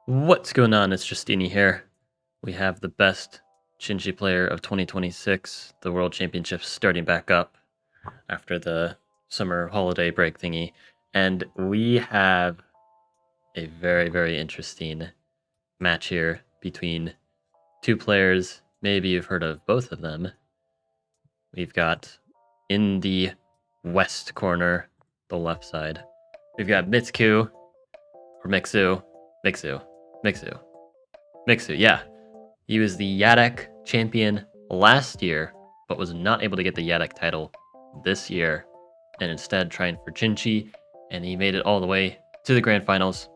What's going on? It's Justeeni here. We have the best Xin-Xi player of 2026, the World Championships starting back up after the summer holiday break thingy. And we have a very, very interesting match here between two players. Maybe you've heard of both of them. We've got in the west corner, the left side, we've got Mixu, Mixu, yeah. He was the Yadek champion last year, but was not able to get the Yadek title this year, and instead trying for Xin-Xi, and he made it all the way to the grand finals.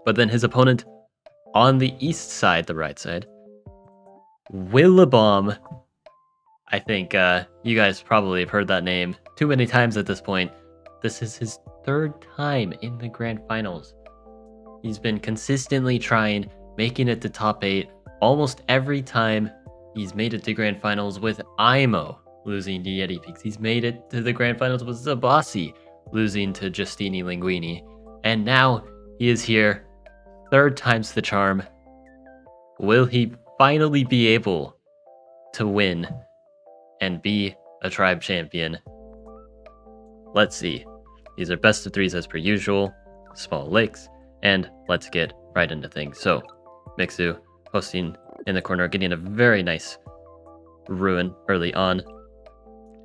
But then his opponent on the east side, the right side, Willabomb. I think you guys probably have heard that name too many times at this point. This is his third time in the grand finals. He's been consistently trying, making it to top 8 almost every time he's made it to grand finals with Imo losing to Yeti Peaks. He's made it to the grand finals with Zabasi losing to Justeeni Lingueeni. And now he is here, third time's the charm. Will he finally be able to win and be a tribe champion? Let's see. These are best of threes as per usual, small lakes, and let's get right into things. So, Mixu posting in the corner, getting a very nice ruin early on,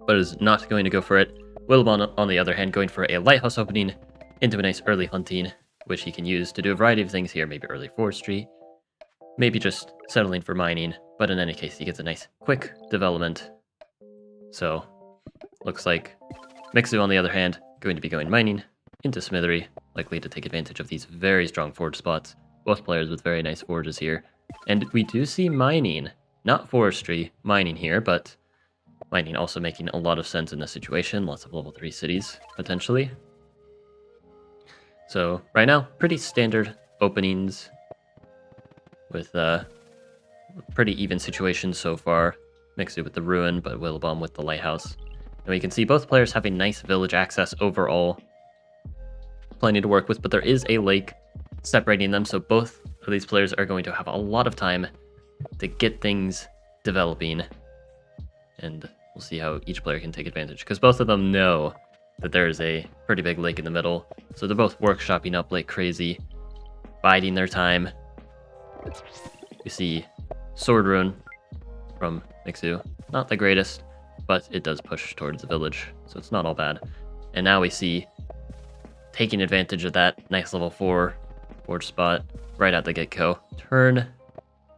but is not going to go for it. Willabon, on the other hand, going for a lighthouse opening into a nice early hunting, which he can use to do a variety of things here, maybe early forestry, maybe just settling for mining, but in any case, he gets a nice quick development. So, looks like Mixu, on the other hand, going to be going mining into Smithery, likely to take advantage of these very strong forge spots. Both players with very nice forges here. And we do see mining, not forestry, mining here, but mining also making a lot of sense in this situation. Lots of level 3 cities, potentially. So, right now, pretty standard openings with pretty even situations so far. Mixu with the ruin, but Willabomb with the lighthouse. And we can see both players having nice village access overall. Plenty to work with, but there is a lake separating them, so both of these players are going to have a lot of time to get things developing. And we'll see how each player can take advantage, because both of them know that there is a pretty big lake in the middle. So they're both workshopping up like crazy, biding their time. You see Sword Rune from Mixu. Not the greatest, but it does push towards the village, so it's not all bad. And now we see taking advantage of that nice level 4 forge spot right at the get-go. Turn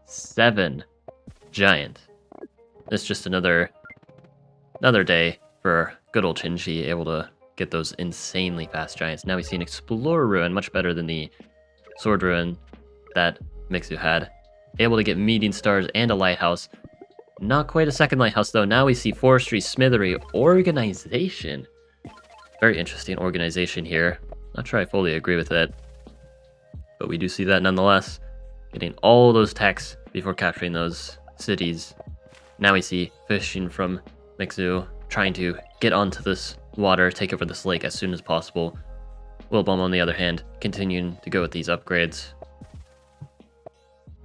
7 giant. It's just another day for good old Xin-Xi, able to get those insanely fast giants. Now we see an Explorer Ruin, much better than the Sword Ruin that Mixu had. Able to get meeting stars and a lighthouse. Not quite a second lighthouse though. Now we see forestry, smithery, organization. Very interesting organization here. Not sure I fully agree with it, but we do see that nonetheless. Getting all those techs before capturing those cities. Now we see fishing from Mixu, trying to get onto this water, take over this lake as soon as possible. Willabomb, on the other hand, continuing to go with these upgrades.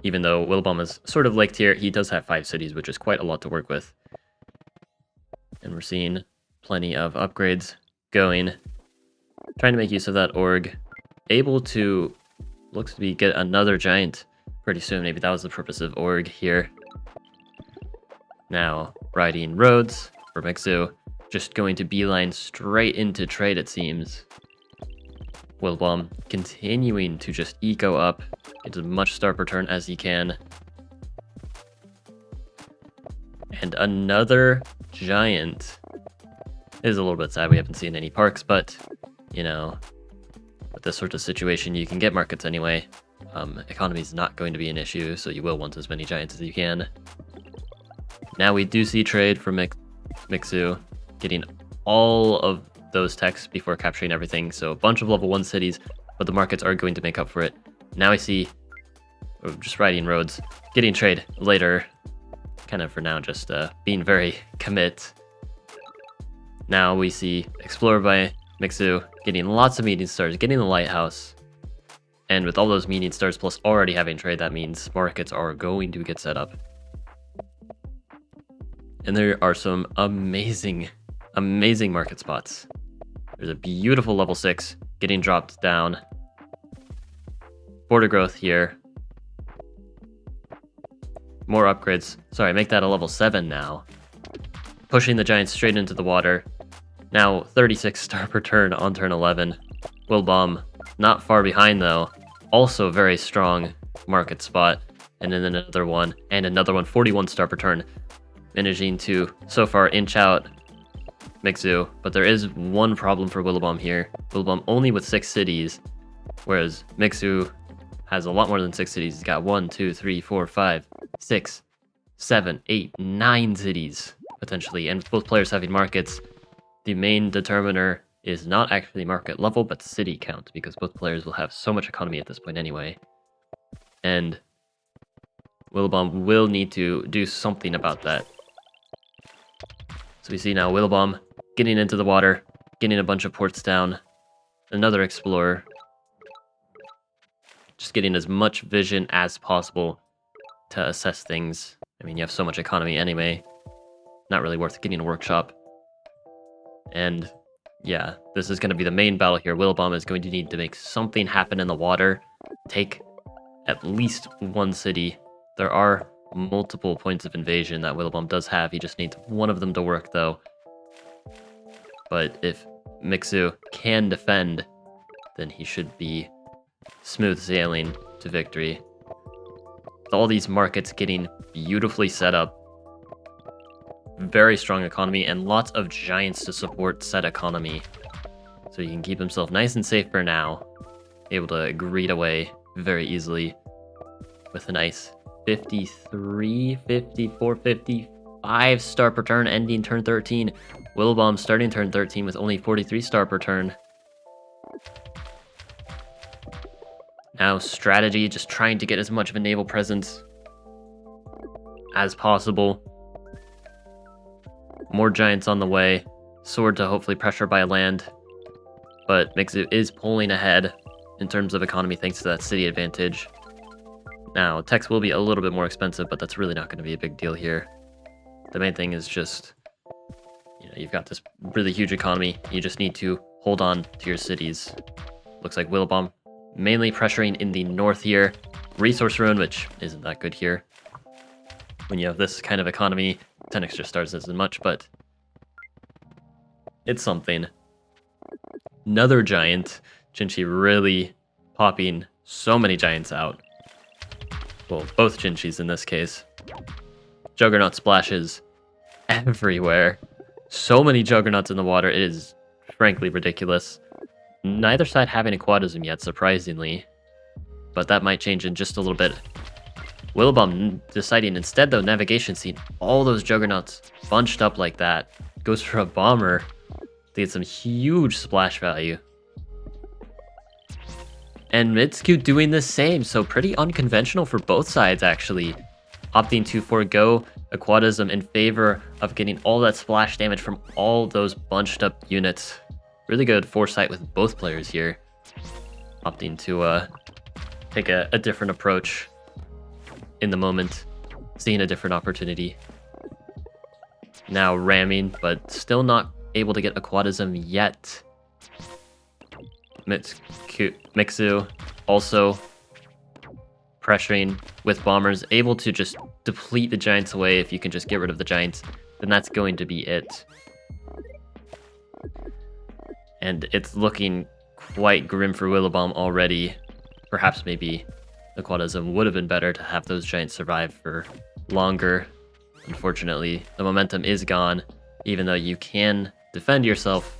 Even though Willabomb is sort of lake tier, he does have 5 cities, which is quite a lot to work with. And we're seeing plenty of upgrades going. Trying to make use of that org. Able to, looks to be, get another giant pretty soon. Maybe that was the purpose of org here. Now, riding roads for Mixu. Just going to beeline straight into trade, it seems. Willabomb continuing to just eco up. Get as much star per turn as he can. And another giant. It is a little bit sad we haven't seen any parks, but, you know, with this sort of situation, you can get markets anyway. Economy is not going to be an issue, so you will want as many giants as you can. Now we do see trade for Mixu, getting all of those techs before capturing everything, so a bunch of level 1 cities, but the markets are going to make up for it. Now we see just riding roads, getting trade later, kind of for now just being very commit. Now we see Explorer by Mixu getting lots of meeting stars, getting the lighthouse, And with all those meaning stars plus already having trade, that means markets are going to get set up. And there are some amazing market spots. There's a beautiful level 6 getting dropped down. Border growth here. More upgrades. Sorry, make that a level 7 now. Pushing the giants straight into the water. Now 36 star per turn on turn 11. Wilbom not far behind though. Also very strong market spot. And then another one, 41 star per turn. Managing to so far inch out Mixu, but there is one problem for Willabom here. Willabom only with 6 cities, whereas Mixu has a lot more than 6 cities. He's got 1, 2, 3, 4, 5, 6, 7, 8, 9 cities potentially, and with both players having markets, the main determiner is not actually market level, but city count, because both players will have so much economy at this point anyway. And Willabom will need to do something about that. So we see now Willabom getting into the water, getting a bunch of ports down, another explorer, just getting as much vision as possible to assess things. I mean, you have so much economy anyway, not really worth getting a workshop. And yeah, this is going to be the main battle here. Willabom is going to need to make something happen in the water, take at least one city. There are multiple points of invasion that Willabom does have. He just needs one of them to work though. But if Mixu can defend, then he should be smooth sailing to victory. With all these markets getting beautifully set up, very strong economy, and lots of giants to support said economy. So he can keep himself nice and safe for now, able to greed away very easily with a nice 53, 54, 55 star per turn ending turn 13. Willabom starting turn 13 with only 43 star per turn. Now strategy, just trying to get as much of a naval presence as possible. More giants on the way. Sword to hopefully pressure by land. But Mixu is pulling ahead in terms of economy thanks to that city advantage. Now, techs will be a little bit more expensive, but that's really not going to be a big deal here. The main thing is just, you've got this really huge economy. You just need to hold on to your cities. Looks like Willabom mainly pressuring in the north here. Resource ruin, which isn't that good here. When you have this kind of economy, 10 extra stars isn't much, but it's something. Another giant. Xin-Xi really popping so many giants out. Well, both Xin-Xis in this case. Juggernaut splashes everywhere. So many juggernauts in the water, it is frankly ridiculous. Neither side having a quadism yet, surprisingly. But that might change in just a little bit. Willabom deciding instead, though, navigation, seeing all those juggernauts bunched up like that. Goes for a bomber to get some huge splash value. And Mitsuku doing the same, so pretty unconventional for both sides, actually. Opting to forego a quadism in favor of getting all that splash damage from all those bunched up units. Really good foresight with both players here. Opting to take a different approach in the moment, seeing a different opportunity. Now ramming, but still not able to get a quadism yet. Mixu also pressuring with bombers, able to just deplete the giants away. If you can just get rid of the giants, then that's going to be it. And it's looking quite grim for Willabom already. Perhaps maybe the quadism would have been better to have those giants survive for longer. Unfortunately, the momentum is gone, even though you can defend yourself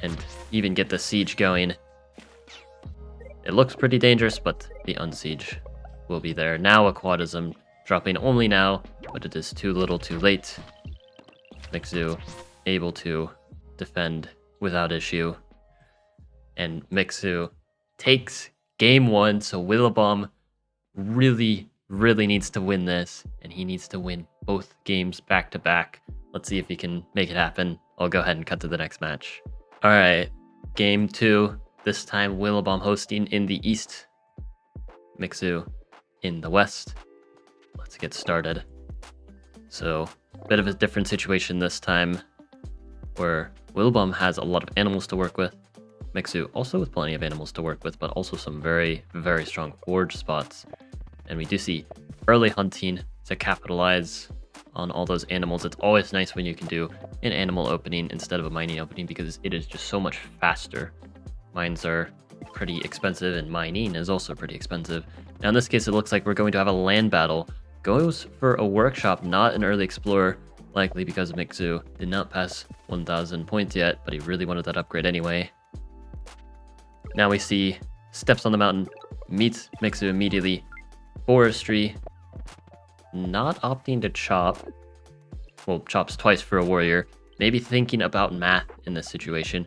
and even get the siege going. It looks pretty dangerous, but the unsiege will be there. Now a quadism dropping only now, but it is too little too late. Mixu able to defend without issue. And Mixu takes game one, so Willabom really needs to win this, and he needs to win both games back to back. Let's see if he can make it happen. I'll go ahead and cut to the next match. All right, game two. This time, Willowbomb hosting in the east, Mixu in the west. Let's get started. So, a bit of a different situation this time, where Willowbomb has a lot of animals to work with. Mixu also with plenty of animals to work with, but also some very, very strong forge spots. And we do see early hunting to capitalize on all those animals. It's always nice when you can do an animal opening instead of a mining opening because it is just so much faster. Mines are pretty expensive and mining is also pretty expensive. Now in this case, it looks like we're going to have a land battle. Goes for a workshop, not an early explorer, likely because Mixu did not pass 1,000 points yet, but he really wanted that upgrade anyway. Now we see steps on the mountain, meets Mixu immediately. Forestry, not opting to chop. Well, chops twice for a warrior. Maybe thinking about math in this situation.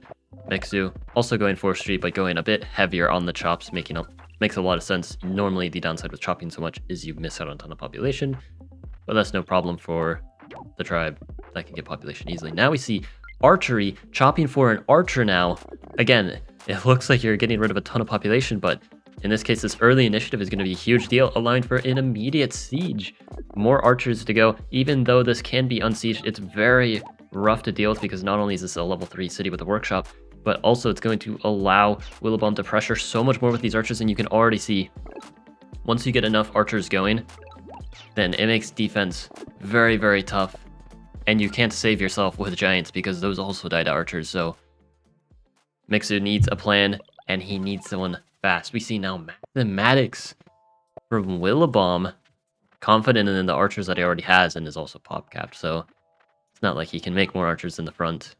Mixu also going forestry, but going a bit heavier on the chops, makes a lot of sense. Normally, the downside with chopping so much is you miss out on a ton of population, but that's no problem for the tribe that can get population easily. Now we see archery, chopping for an archer now. Again, it looks like you're getting rid of a ton of population, but in this case, this early initiative is going to be a huge deal, allowing for an immediate siege. More archers to go. Even though this can be unsieged, it's very rough to deal with because not only is this a level 3 city with a workshop, but also it's going to allow Willowbomb to pressure so much more with these archers, and you can already see once you get enough archers going, then it makes defense very, very tough, and you can't save yourself with giants because those also die to archers. So Mixu needs a plan, and he needs someone fast. We see now mathematics from Willowbomb, confident in the archers that he already has, and is also pop capped, so it's not like he can make more archers in the front.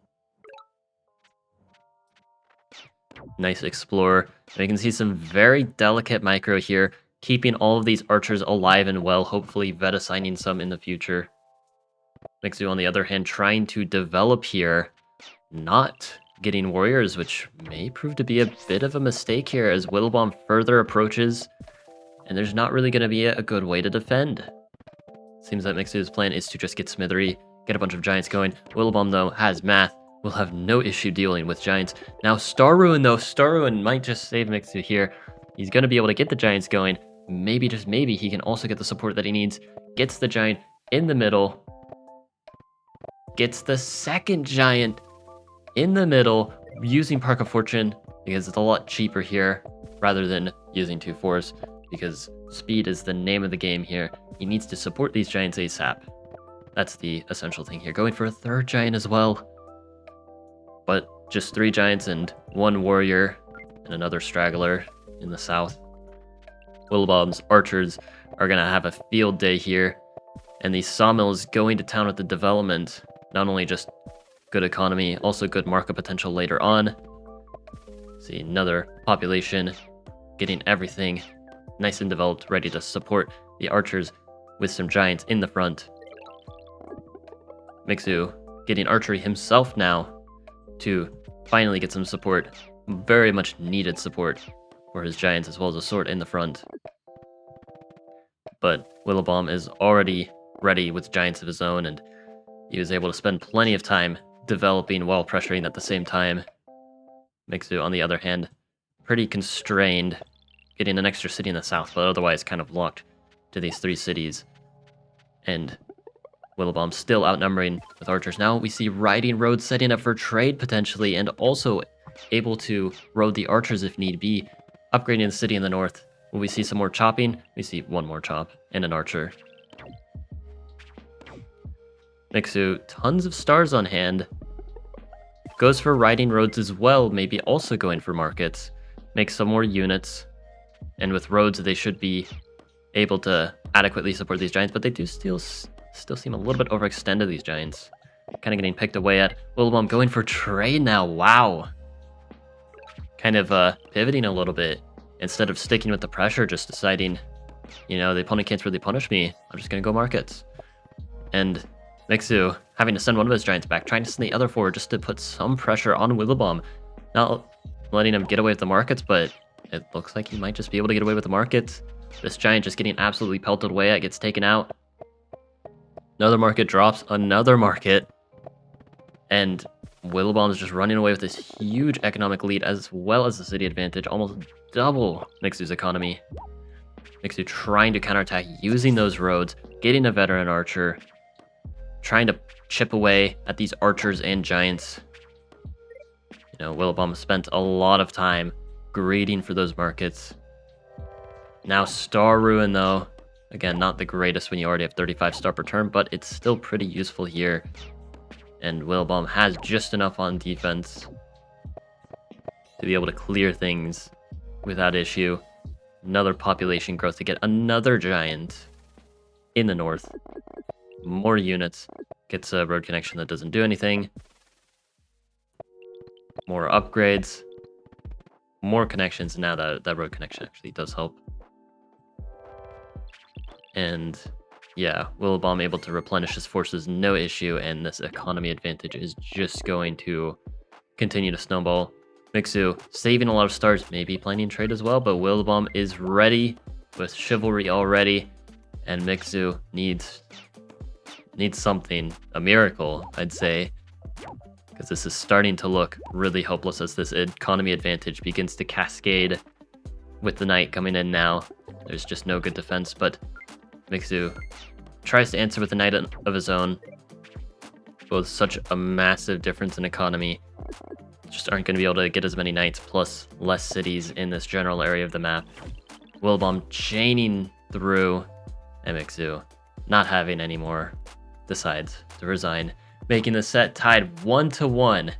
Nice explorer. And you can see some very delicate micro here, keeping all of these archers alive and well, hopefully vet assigning some in the future. Mixu, on the other hand, trying to develop here, not getting warriors, which may prove to be a bit of a mistake here as Willowbomb further approaches, and there's not really going to be a good way to defend. Seems that Mixu's plan is to just get Smithery, get a bunch of giants going. Willowbomb, though, has math, will have no issue dealing with giants. Now Star Ruin, though, Star Ruin might just save Mixu here. He's going to be able to get the giants going. Maybe, just maybe, he can also get the support that he needs. Gets the giant in the middle. Gets the second giant in the middle, using Park of Fortune, because it's a lot cheaper here, rather than using 2 fours, because speed is the name of the game here. He needs to support these giants ASAP. That's the essential thing here. Going for a third giant as well. But just 3 giants and 1 warrior, and another straggler in the south. Willowbomb's archers are going to have a field day here, and these sawmills going to town with the development, not only just good economy, also good market potential later on. See another population getting everything nice and developed, ready to support the archers with some giants in the front. Mixu getting archery himself now to finally get some support, very much needed support for his giants, as well as a sword in the front. But Willowbomb is already ready with giants of his own, and he was able to spend plenty of time developing while pressuring at the same time. Mixu, on the other hand, pretty constrained, getting an extra city in the south, but otherwise kind of locked to these 3 cities. And Willowbomb still outnumbering with archers. Now we see riding roads setting up for trade potentially, and also able to road the archers if need be, upgrading the city in the north. Will we see some more chopping? We see 1 more chop and an archer. Mixu, tons of stars on hand. Goes for riding roads as well, maybe also going for markets. Makes some more units. And with roads, they should be able to adequately support these giants, but they do still seem a little bit overextended, these giants. Kind of getting picked away at. Willowbomb going for trade now, wow. Kind of pivoting a little bit. Instead of sticking with the pressure, just deciding, you know, the opponent can't really punish me. I'm just going to go markets. And Mixu having to send one of his giants back, trying to send the other forward just to put some pressure on Willowbomb. Not letting him get away with the markets, but it looks like he might just be able to get away with the markets. This giant just getting absolutely pelted away at, gets taken out. Another market drops, another market. And Willowbomb is just running away with this huge economic lead as well as the city advantage, almost double Mixu's economy. Mixu trying to counterattack using those roads, getting a veteran archer, trying to chip away at these archers and giants. You know, Willowbomb spent a lot of time grading for those markets. Now Star Ruin though, again, not the greatest when you already have 35 star per turn, but it's still pretty useful here. And Willowbomb has just enough on defense to be able to clear things without issue. Another population growth to get another giant in the north. More units. Gets a road connection that doesn't do anything. More upgrades. More connections. Now that road connection actually does help. And yeah, Willowbomb able to replenish his forces, no issue, and this economy advantage is just going to continue to snowball. Mixu saving a lot of stars, maybe planning trade as well, but Willowbomb is ready with chivalry already, and Mixu needs something, a miracle, I'd say, because this is starting to look really hopeless as this economy advantage begins to cascade with the knight coming in now. There's just no good defense, but Mixu tries to answer with a knight of his own. Both such a massive difference in economy. Just aren't going to be able to get as many knights, plus less cities in this general area of the map. Willowbomb chaining through, and Mixu not having any more, decides to resign, making the set tied 1-1.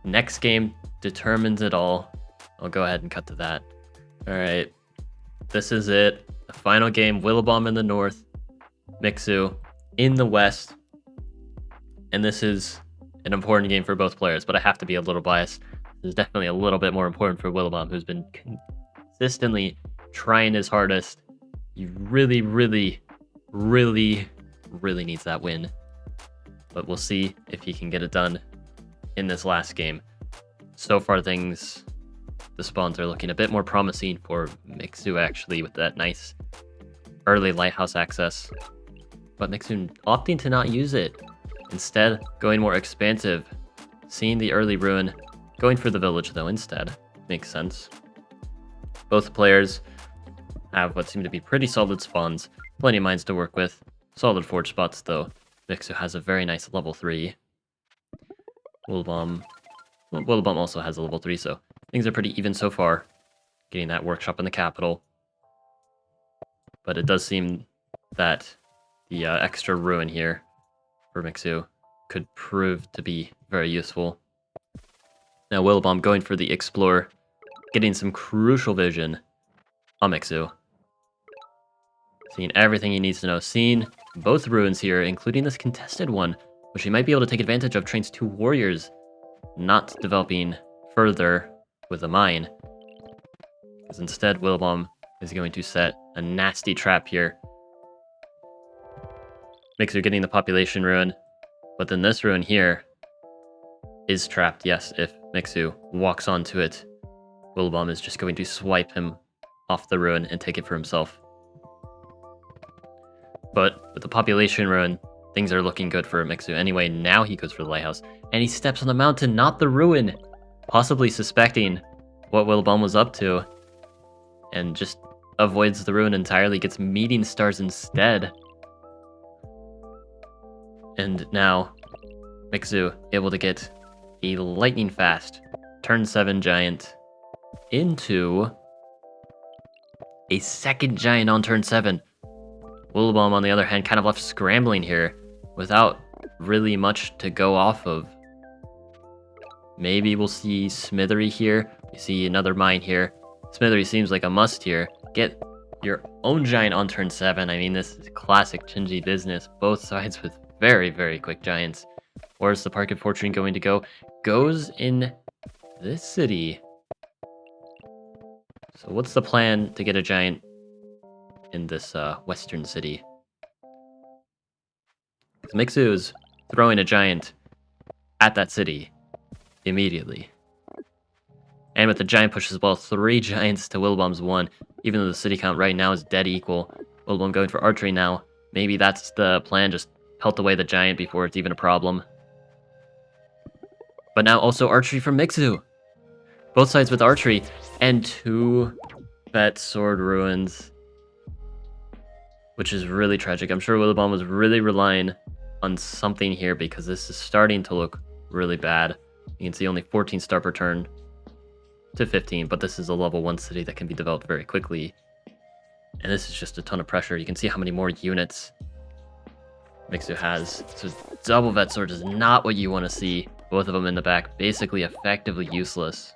Next game determines it all. I'll go ahead and cut to that. All right, this is it. The final game, Willowbomb in the north, Mixu in the west. And this is an important game for both players, but I have to be a little biased. This is definitely a little bit more important for Willowbomb, who's been consistently trying his hardest. He really, really, really, really needs that win. But we'll see if he can get it done in this last game. So far, the spawns are looking a bit more promising for Mixu, actually, with that nice early lighthouse access. But Mixu opting to not use it. Instead, going more expansive, seeing the early ruin, going for the village though instead. Makes sense. Both players have what seem to be pretty solid spawns, plenty of mines to work with, solid forge spots though. Mixu has a very nice level 3. Willowbomb also has a level 3, so things are pretty even so far. Getting that workshop in the capital. But it does seem that the extra ruin here for Mixu could prove to be very useful. Now Willowbomb going for the Explorer, getting some crucial vision on Mixu. Seeing everything he needs to know, seeing both ruins here, including this contested one, which he might be able to take advantage of, trains 2 warriors, not developing further with a mine. Because instead Willowbomb is going to set a nasty trap here. Mixu getting the population ruin, but then this ruin here is trapped. Yes, if Mixu walks onto it, Willowbomb is just going to swipe him off the ruin and take it for himself. But with the population ruin, things are looking good for Mixu. Anyway, now he goes for the lighthouse, and he steps on the mountain, not the ruin, possibly suspecting what Willowbomb was up to, and just avoids the ruin entirely, gets meeting stars instead. And now, Mixu able to get a lightning fast turn 7 giant into a second giant on turn 7. Willowbomb, on the other hand, kind of left scrambling here without really much to go off of. Maybe we'll see Smithery here. We see another mine here. Smithery seems like a must here. Get your own giant on turn 7. I mean, this is classic Xin-Xi business. Both sides with very, very quick giants. Where's the Park of Fortune going to go? Goes in this city. So what's the plan to get a giant in this western city? Mixu is throwing a giant at that city immediately. And with the giant push as well, 3 giants to Willowbomb's 1, even though the city count right now is dead equal. Willowbomb going for archery now. Maybe that's the plan, just pelt away the giant before it's even a problem. But now also archery from Mixu. Both sides with archery. And 2 vet sword ruins. Which is really tragic. I'm sure Willowbomb was really relying on something here because this is starting to look really bad. You can see only 14 star per turn to 15, but this is a level 1 city that can be developed very quickly. And this is just a ton of pressure. You can see how many more units Mixu has. So double vet sword is not what you want to see. Both of them in the back, basically effectively useless.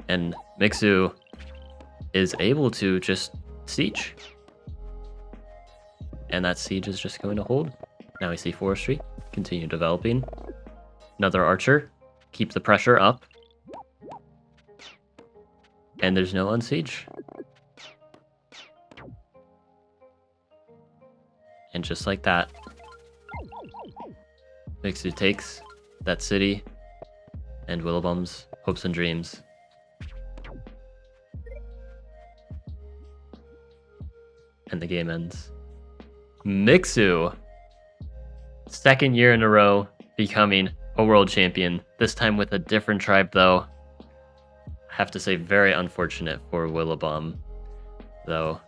And Mixu is able to just siege. And that siege is just going to hold. Now we see forestry, continue developing. Another archer, keep the pressure up. And there's no unsiege. And just like that, Mixu takes that city and Willowbomb's hopes and dreams. And the game ends. Mixu, second year in a row, becoming a world champion. This time with a different tribe, though. I have to say, very unfortunate for Willowbomb, though.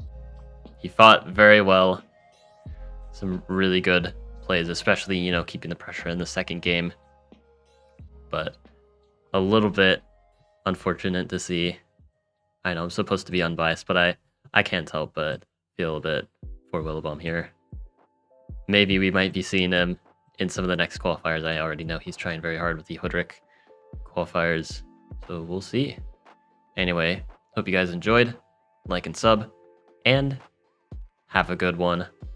He fought very well. Some really good plays, especially, you know, keeping the pressure in the second game. But a little bit unfortunate to see. I know I'm supposed to be unbiased, but I can't help but feel a bit for Willowbomb here. Maybe we might be seeing him in some of the next qualifiers. I already know he's trying very hard with the Hoodrick qualifiers, so we'll see. Anyway, hope you guys enjoyed. Like and sub, and have a good one.